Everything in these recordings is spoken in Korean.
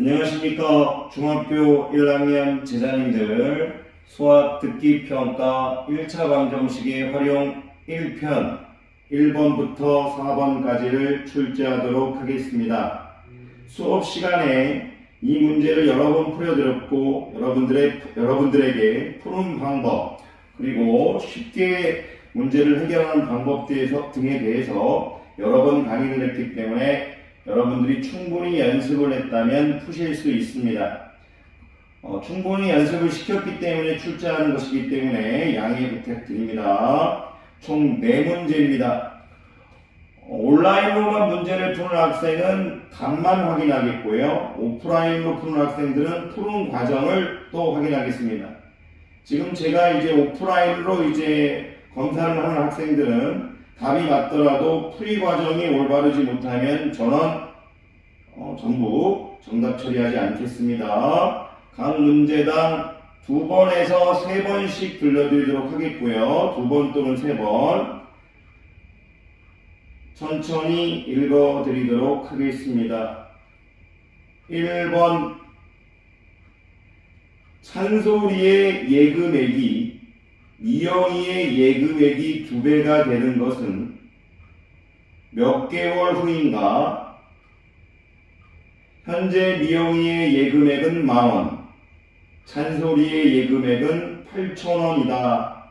안녕하십니까. 중학교 1학년 제자님들, 수학 듣기평가 1차 방정식의 활용 1편 1번부터 4번까지를 출제하도록 하겠습니다. 수업 시간에 이 문제를 여러 번 풀어드렸고 여러분들에게 푸는 방법, 그리고 쉽게 문제를 해결하는 방법 등에 대해서 여러 번 강의를 했기 때문에 여러분들이 충분히 연습을 했다면 푸실 수 있습니다. 충분히 연습을 시켰기 때문에 출제하는 것이기 때문에 양해 부탁드립니다. 총 4문제입니다. 온라인으로만 문제를 푸는 학생은 답만 확인하겠고요. 오프라인으로 푸는 학생들은 푸는 과정을 또 확인하겠습니다. 지금 제가 오프라인으로 검사를 하는 학생들은 답이 맞더라도 풀이 과정이 올바르지 못하면 저는 전부 정답 처리하지 않겠습니다. 각 문제당 2번에서 3번씩 들려드리도록 하겠고요. 2번 또는 3번 천천히 읽어드리도록 하겠습니다. 1번, 찬소리의 예금액이 미영이의 예금액이 2배가 되는 것은 몇 개월 후인가? 현재 미영이의 예금액은 10,000원, 찬소리의 예금액은 8,000원이다.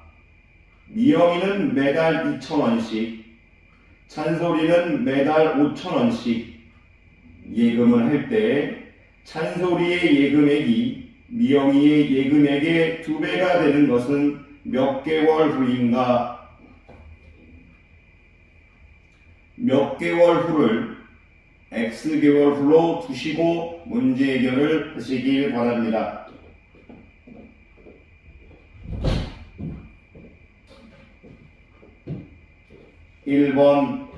미영이는 매달 2,000원씩, 찬소리는 매달 5,000원씩 예금을 할 때 찬소리의 예금액이 미영이의 예금액의 2배가 되는 것은 몇 개월 후인가? 몇 개월 후를 X개월 후로 두시고 문제 해결을 하시길 바랍니다. (1번)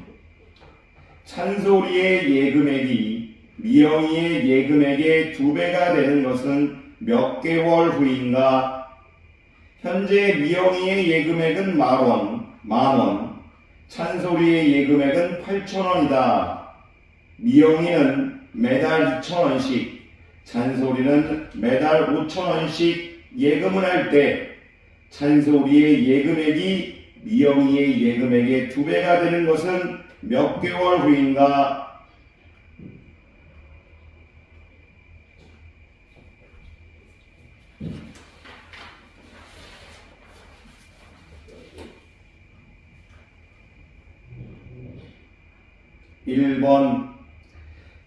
찬소리의 예금액이 미영이의 예금액의 2배가 되는 것은 몇 개월 후인가? 현재 미영이의 예금액은 10,000원, 찬소리의 예금액은 8,000원이다. 미영이는 매달 2,000원씩, 찬소리는 매달 5,000원씩 예금을 할 때 찬소리의 예금액이 미영이의 예금액의 2배가 되는 것은 몇 개월 후인가? (1번)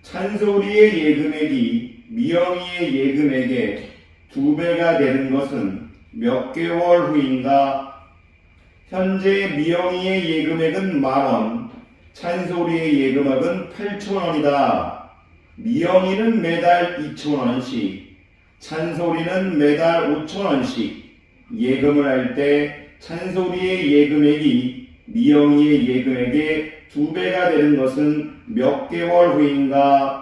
찬소리의 예금액이 미영이의 예금액의 2배가 되는 것은 몇 개월 후인가? 현재 미영이의 예금액은 10,000원, 찬소리의 예금액은 8,000원이다. 미영이는 매달 2,000원씩, 찬소리는 매달 5,000원씩 예금을 할 때 찬소리의 예금액이 미영이의 예금액의 2배가 되는 것은 몇 개월 후인가?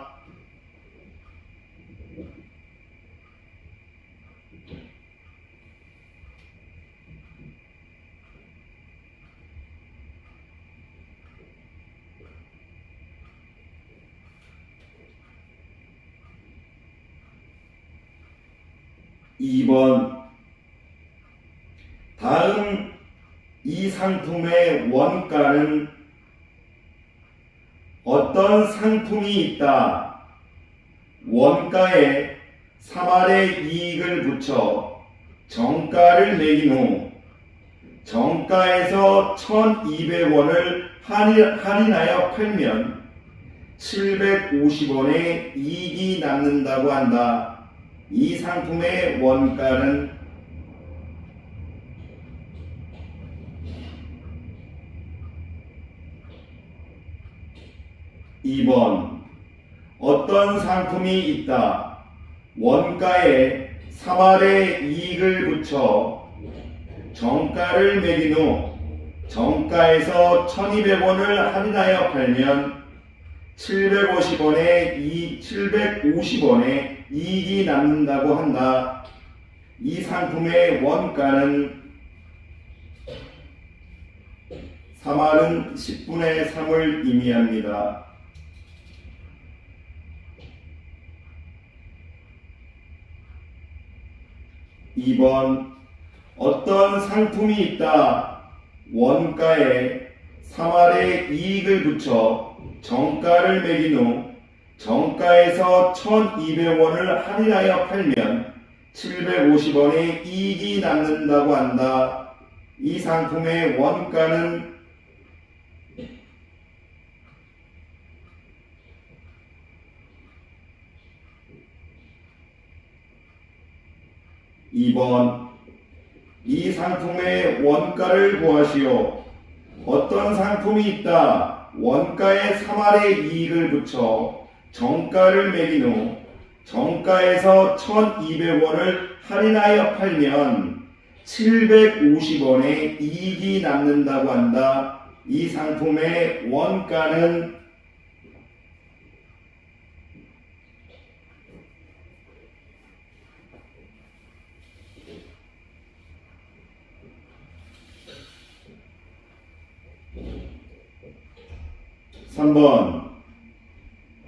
(2번) 다음 이 상품의 원가는 어떤 상품이 있다. 원가에 3할의 이익을 붙여 정가를 매긴 후 정가에서 1,200원을 할인하여 팔면 750원의 이익이 남는다고 한다. 이 상품의 원가는 2번 어떤 상품이 있다. 원가에 3할의 이익을 붙여 정가를 매긴 후 정가에서 1,200원을 할인하여 팔면 750원의 이익이 남는다고 한다. 이 상품의 원가는 3할은 10분의 3을 의미합니다. 2번 어떤 상품이 있다. 원가에 3할의 이익을 붙여 정가를 매긴 후 정가에서 1200원을 할인하여 팔면 750원의 이익이 남는다고 한다. 이 상품의 원가는 2번 이 상품의 원가를 구하시오. 어떤 상품이 있다. 원가에 3할의 이익을 붙여 정가를 매긴 후 정가에서 1200원을 할인하여 팔면 750원의 이익이 남는다고 한다. 이 상품의 원가는 3번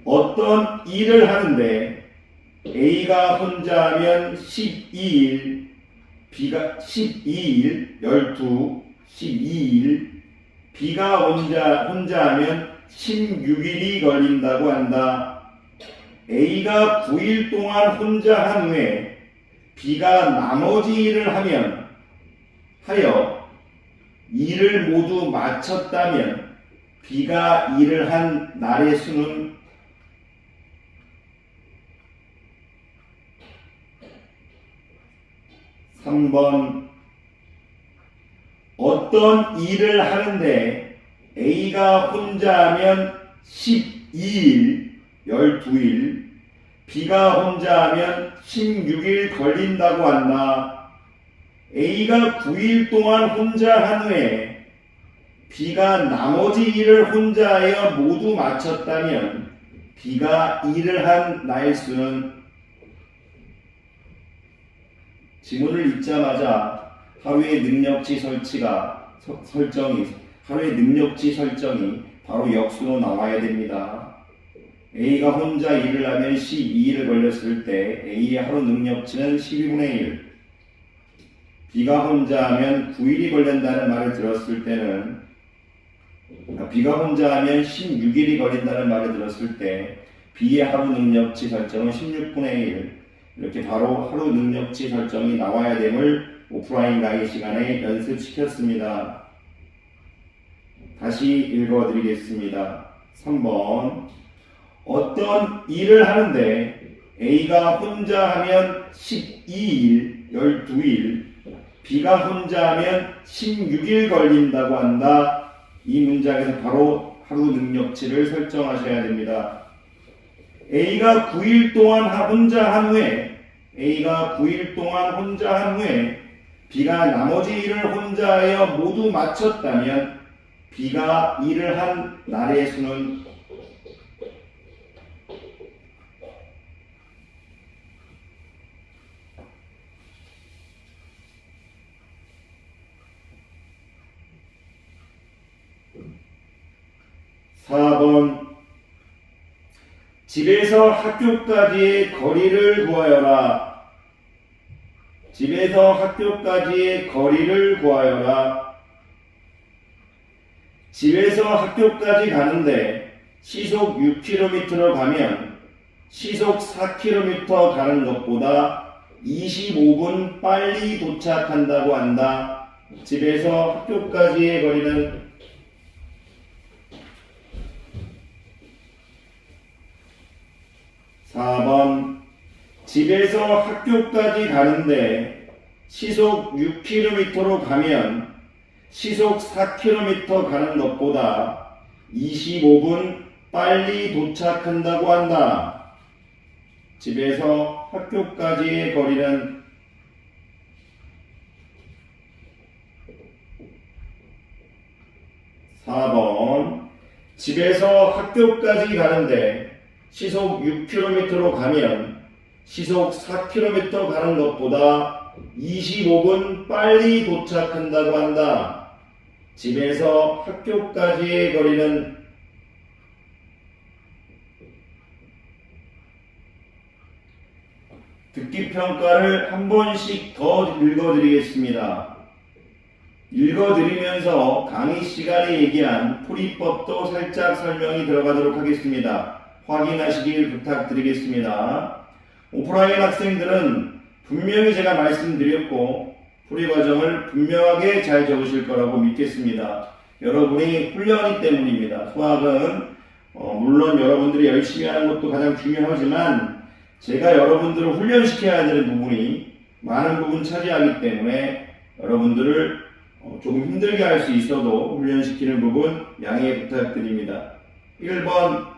어떤 일을 하는데 A가 혼자 하면 12일, B가 12일, 12일, B가 혼자 하면 16일이 걸린다고 한다. A가 9일 동안 혼자 한 후에 B가 나머지 일을 하여 일을 모두 마쳤다면 B가 일을 한 날의 수는 3번 어떤 일을 하는데 A가 혼자 하면 12일, 12일, B가 혼자 하면 16일 걸린다고 한다. A가 9일 동안 혼자 한 후에 B가 나머지 일을 혼자 하여 모두 마쳤다면 B가 일을 한 날 수는 지문을 읽자마자 하루의 능력치 설정이 바로 역수로 나와야 됩니다. A가 혼자 일을 하면 12일을 걸렸을 때 A의 하루 능력치는 12분의 1. B가 혼자 하면 9일이 걸린다는 말을 들었을 때는 B가 혼자 하면 16일이 걸린다는 말을 들었을 때 B의 하루 능력치 설정은 16분의 1. 이렇게 바로 하루 능력치 설정이 나와야 됨을 오프라인 강의 시간에 연습시켰습니다. 다시 읽어드리겠습니다. 3번 어떤 일을 하는데 A가 혼자 하면 12일, 12일, B가 혼자 하면 16일 걸린다고 한다. 이 문장에서 바로 하루 능력치를 설정하셔야 됩니다. A가 9일 동안 혼자 한 후에 B가 나머지 일을 혼자 하여 모두 마쳤다면 B가 일을 한 날의 수는 4번 집에서 학교까지의 거리를 구하여라. 집에서 학교까지의 거리를 구하여라. 집에서 학교까지 가는데 시속 6km로 가면 시속 4km 가는 것보다 25분 빨리 도착한다고 한다. 집에서 학교까지의 거리는 4번 집에서 학교까지 가는데 시속 6km로 가면 시속 4km 가는 것보다 25분 빨리 도착한다고 한다. 집에서 학교까지의 거리는 4번 집에서 학교까지 가는데 시속 6km로 가면 시속 4km 가는 것보다 25분 빨리 도착한다고 한다. 집에서 학교까지의 거리는 듣기 평가를 한 번씩 더 읽어드리겠습니다. 읽어드리면서 강의 시간에 얘기한 풀이법도 살짝 설명이 들어가도록 하겠습니다. 확인하시길 부탁드리겠습니다. 오프라인 학생들은 분명히 제가 말씀드렸고 풀이 과정을 분명하게 잘 적으실 거라고 믿겠습니다. 여러분이 훈련이 때문입니다. 수학은 물론 여러분들이 열심히 하는 것도 가장 중요하지만 제가 여러분들을 훈련시켜야 되는 부분이 많은 부분 차지하기 때문에 여러분들을 조금 힘들게 할 수 있어도 훈련시키는 부분 양해 부탁드립니다. 1번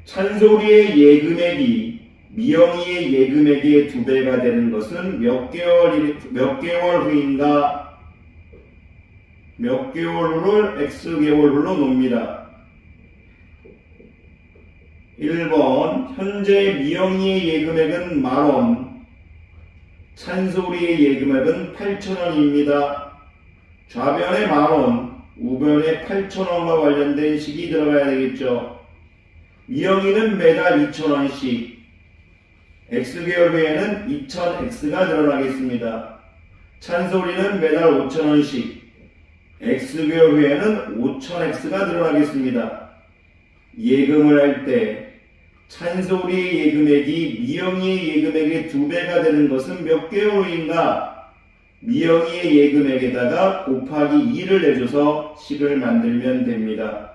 찬솔이의 예금액이 미영이의 예금액의 2배가 되는 것은 몇 개월 후인가? 몇 개월 후를 X개월 후로 놉니다. 1번 현재 미영이의 예금액은 10,000원, 찬솔이의 예금액은 8,000원입니다. 좌변에 10,000원, 우변에 8,000원과 관련된 식이 들어가야 되겠죠. 미영이는 매달 2,000원씩, X개월 후에는 2,000X가 늘어나겠습니다. 찬솔이는 매달 5,000원씩, X개월 후에는 5,000X가 늘어나겠습니다. 예금을 할 때 찬솔이의 예금액이 미영이의 예금액의 2배가 되는 것은 몇 개월 후인가? 미영이의 예금액에다가 곱하기 2를 내줘서 식을 만들면 됩니다.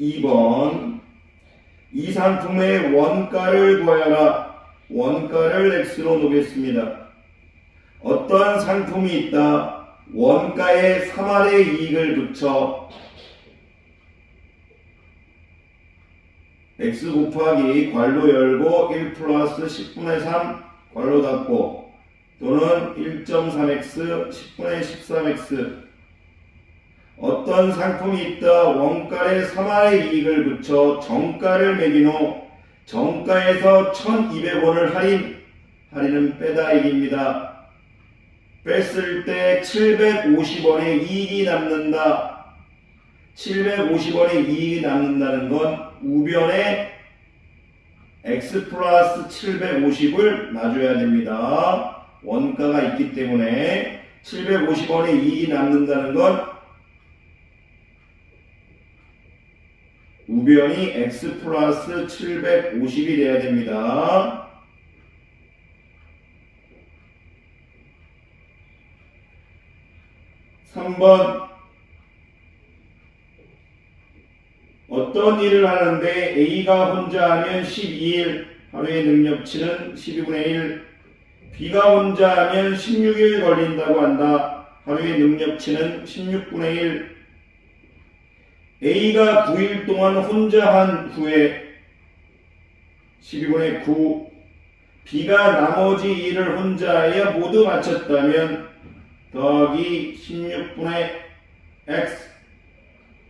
2번 이 상품의 원가를 구하여라. 원가를 X로 놓겠습니다. 어떠한 상품이 있다. 원가에 3할의 이익을 붙여 X 곱하기 괄호 열고 1 플러스 10분의 3 괄호 닫고 또는 1.3x 10분의 13x 어떤 상품이 있다. 원가에 3할의 이익을 붙여 정가를 매긴 후 정가에서 1,200원을 할인은 빼다익입니다. 뺐을 때 750원의 이익이 남는다. 750원의 이익이 남는다는 건 우변에 x 플러스 750을 놔줘야 됩니다. 원가가 있기 때문에 750원의 이익이 남는다는 건 우변이 x 플러스 750이 돼야 됩니다. (3번) 어떤 일을 하는데 A가 혼자 하면 12일, 하루의 능력치는 12분의 1, B가 혼자 하면 16일 걸린다고 한다. 하루의 능력치는 16분의 1. A가 9일 동안 혼자 한 후에 12분의 9, B가 나머지 일을 혼자 하여 모두 마쳤다면 더하기 16분의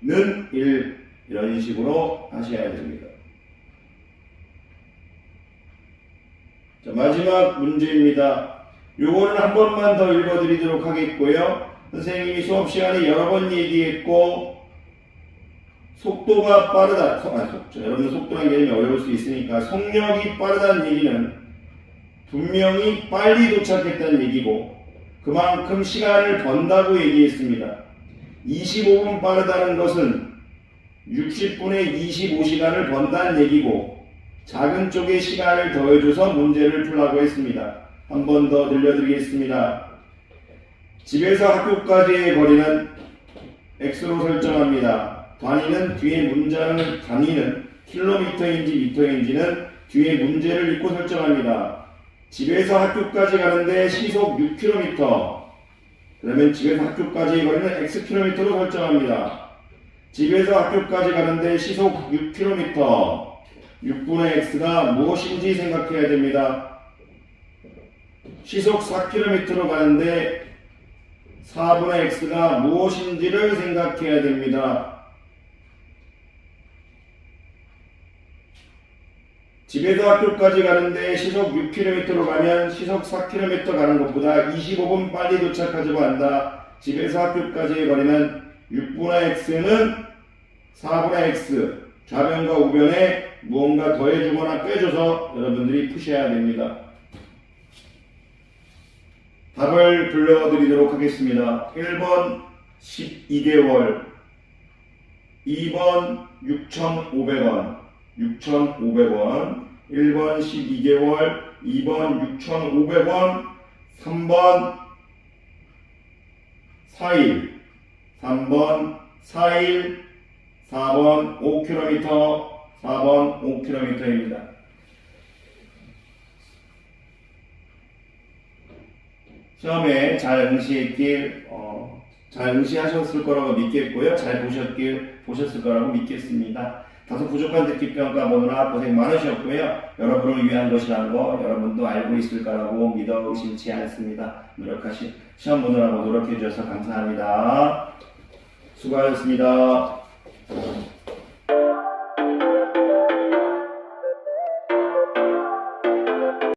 X는 1. 이런 식으로 하셔야 됩니다. 자, 마지막 문제입니다. 요거는 한 번만 더 읽어드리도록 하겠고요. 선생님이 수업 시간에 여러 번 얘기했고 속도가 빠르다. 여러분 속도라는 개념이 어려울 수 있으니까 속력이 빠르다는 얘기는 분명히 빨리 도착했다는 얘기고 그만큼 시간을 번다고 얘기했습니다. 25분 빠르다는 것은 60분에 25시간을 번다는 얘기고 작은 쪽에 시간을 더해줘서 문제를 풀라고 했습니다. 한 번 더 들려드리겠습니다. 집에서 학교까지의 거리는 X로 설정합니다. 단위는 뒤에 문장을 단위는 킬로미터인지 미터인지는 뒤에 문제를 읽고 설정합니다. 집에서 학교까지 가는데 시속 6km 그러면 집에서 학교까지의 거리는 Xkm로 설정합니다. 집에서 학교까지 가는데 시속 6km 6분의 X가 무엇인지 생각해야 됩니다. 시속 4km로 가는데 4분의 X가 무엇인지를 생각해야 됩니다. 집에서 학교까지 가는데 시속 6km로 가면 시속 4km 가는 것보다 25분 빨리 도착하자고 한다. 집에서 학교까지의 거리는 6분의 X는 4분의 X 좌변과 우변에 무언가 더해주거나 빼줘서 여러분들이 푸셔야 됩니다. 답을 불러드리도록 하겠습니다. 1번 12개월, 2번 6,500원, 6,500원, 1번 12개월, 2번 6,500원, 3번 4일, 3번 4일, 4번 5km, 4번 5km입니다. 시험에 잘 응시하셨을 거라고 믿겠고요. 잘 보셨을 거라고 믿겠습니다. 다소 부족한 듣기평가 보느라 고생 많으셨고요. 여러분을 위한 것이라는 거 여러분도 알고 있을 거라고 믿어 의심치 않습니다. 시험 보느라고 노력해 주셔서 감사합니다. 수고하셨습니다.